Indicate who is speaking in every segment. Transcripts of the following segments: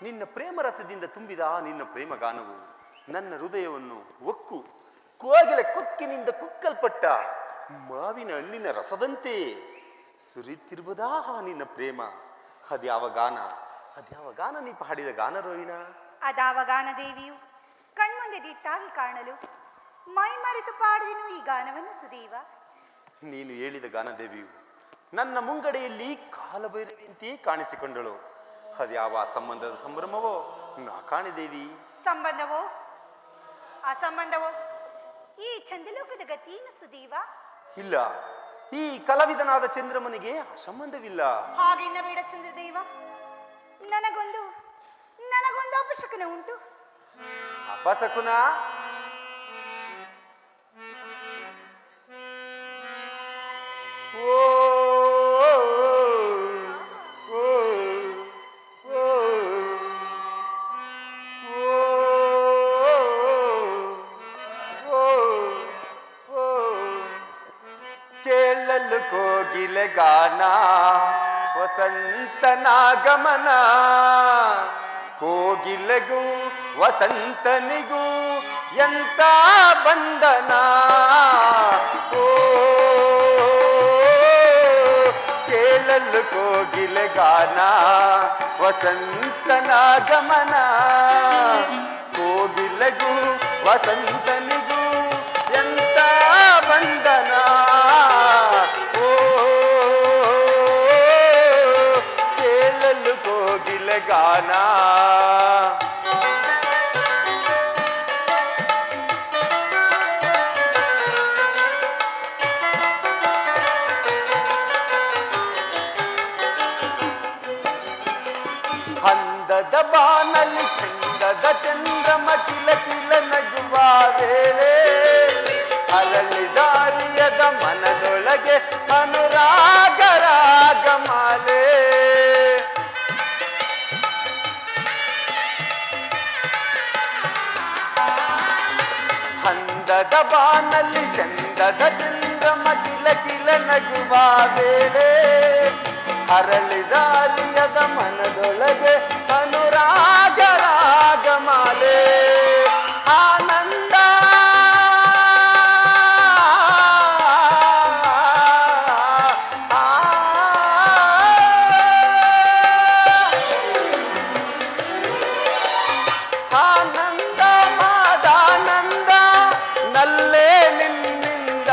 Speaker 1: ನಿನ್ನ ಪ್ರೇಮ ರಸದಿಂದ ತುಂಬಿದ ನಿನ್ನ ಪ್ರೇಮ ಗಾನವು ನನ್ನ ಹೃದಯವನ್ನು ಒಕ್ಕು ಕೋಗಿಲೆ ಕೊಕ್ಕಿನಿಂದ ಕುಕ್ಕಲ್ಪಟ್ಟ ಮಾವಿನ ಹಣ್ಣಿನ ರಸದಂತೆ ಸುರಿತಿರುವುದಾ ನಿನ್ನ ಪ್ರೇಮ. ಅದ್ಯಾವ ಗಾನ ನೀ ಹಾಡಿದ ಗಾನ ರೋಹಿಣ?
Speaker 2: ಅದಾವ ಗಾನ ದೇವಿಯು ಕಣ್ಮುಂದೆ ದಿಟ್ಟಾಗಿ ಕಾಣಲು ಮೈ ಮರೆತು ಪಾಡಿದನು ಈ ಗಾನವನ್ನು ಸುದೀವ.
Speaker 1: ನೀನು ಹೇಳಿದ ಗಾನದೇವಿಯು ನನ್ನ ಮುಂಗಡೆಯಲ್ಲಿ ಕಾಲಭೈರವಿಯಂತೆಯೇ ಕಾಣಿಸಿಕೊಂಡಳು. ಅದ್ಯಾವ ಸಂಬಂಧದ ಸಂಭ್ರಮವೋ ನಾ ಕಾಣಿದೇವಿ.
Speaker 2: ಸಂಬಂಧವೋ ಅಸಂಬಂಧವೋ ಈ ಚಂದ್ರಲೋಕದ ಗತಿಯನ್ನು ಸುದೀವ?
Speaker 1: ಇಲ್ಲ, ಈ ಕಲಾವಿದನಾದ ಚಂದ್ರಮನಿಗೆ ಅಸಂಬಂಧವಿಲ್ಲ.
Speaker 2: ಹಾಗಿನ್ನ ಬೇಡ ಚಂದ್ರದೇವ, ನನಗೊಂದು ಅಪಶಕನ ಉಂಟು.
Speaker 1: ಅಪಶಕುನ? ಕೇಳಲು ಕೋಗಿಲೆ ಗಾನ ವಸಂತನಾಗಮನ, ಕೋಗಿಲೆಗೂ ವಸಂತನಿಗೂ ಎಂತ ಬಂಧನ. ಕೇಳಲು ಕೋಗಿಲೆ ಗಾನ ವಸಂತನಾಗಮನ, ಕೋಗಿಲೆಗೂ ವಸಂತನಿಗೂ ಎಂತ ಬಂಧನ. ಕೇಳಲು ಕೋಗಿಲೆ ಗಾನ. ಅಂದದ ಬಾನಲ್ಲಿ ಚಂದದ ಚಂದ್ರಮ ಕಿಲ ಕಿಲ ನಗುವ ವೇಳೆ, ಅರಳಿದಾರಿಯದ ಮನದೊಳಗೆ ಅನುರಾಗ ರಾಗಮಾಲೆ. ಅಂದದ ಬಾನಲ್ಲಿ ಚಂದದ ಚಂದ್ರಮ ಕಿಲ ಕಿಲ ನಗುವ ವೇಳೆ, ಅರಳಿದಾರಿಯದ ಮನದೊಳಗೆ ಅನುರಾಗ ರಾಗಮಾಲೆ. ಆನಂದ ಆನಂದ ಮಾದಾನಂದ ನಲ್ಲೇ ನಿನ್ನಿಂದ,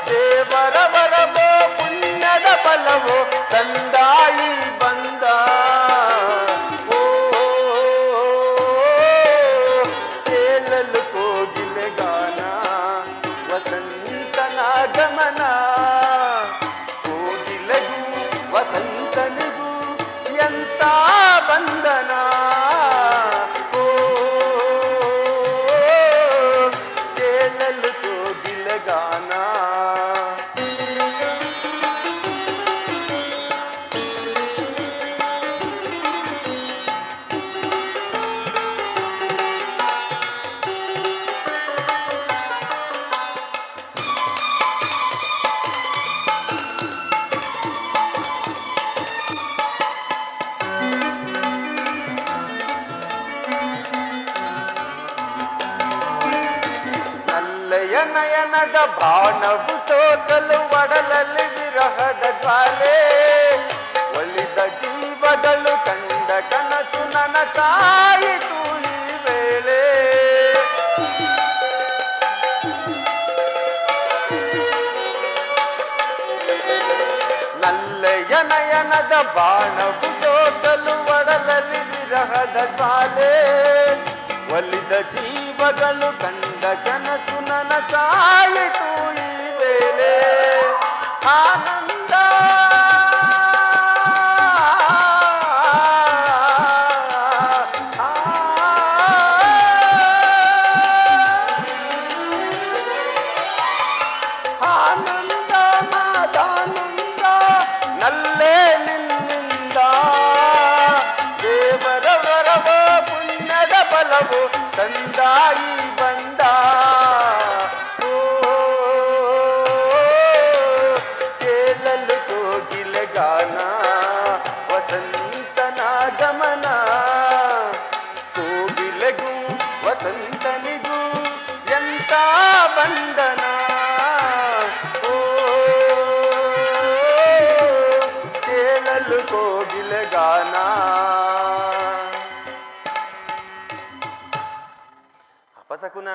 Speaker 1: ದೇವರ ವರವೋ ಪುಣ್ಯದ ಫಲವೋ ತಂದಾಯಿ ಬಂದ. ಕೇಳಲು ಕೋಗಿಲೆ ಗಾನ ವಸಂತನಾಗಮನ, ಕೋಗಿಲೆಗೂ ವಸಂತನಿಗೂ ಎಂತ ಬಂಧನ. ಕೇಳಲು ಕೋಗಿಲೆ ಗಾನ. ನಲ್ಲಯ ನಯನದ ಬಾಣವು ಸೋಕಲು ಒಡಲಲ್ಲಿ ವಿರಹದ ಜ್ವಾಲೆ, ಒಲಿದ ಜೀವಗಳು ಕಂಡ ಕನಸು ನನಸಾಯಿತು ಈ ವೇಳೆ. ನಲ್ಲಯ ನಯನದ ಬಾಣವು ಸೋಕಲು ಒಡಲಲ್ಲಿ ವಿರಹದ ಜ್ವಾಲೆ, ಒಲಿದ ಜೀವಗಳು ಕಂಡ ಕನಸು ನನಸಾಯಿತು ಈ ವೇಳೆ. ಆನಂದ ಆನಂದ ಮಾದಾನಂದ ನಲ್ಲೇ ನಿನ್ನಿಂದ, ದೇವರ ವರವೋ ಪುಣ್ಯದ ಫಲವೋ ತಂದಾಯಿ ಬಂದ. ಕೇಳಲು ಕೋಗಿಲೆ ಗಾನ ವಸಂತನಾಗಮನ, ಮನಸ್ಸಿಗೂ ಎಂತ ಬಂಧನ ಓ ಕೇಳಲು ಕೋಗಿಲೆ ಗಾನ. ಅಪಸಕುನ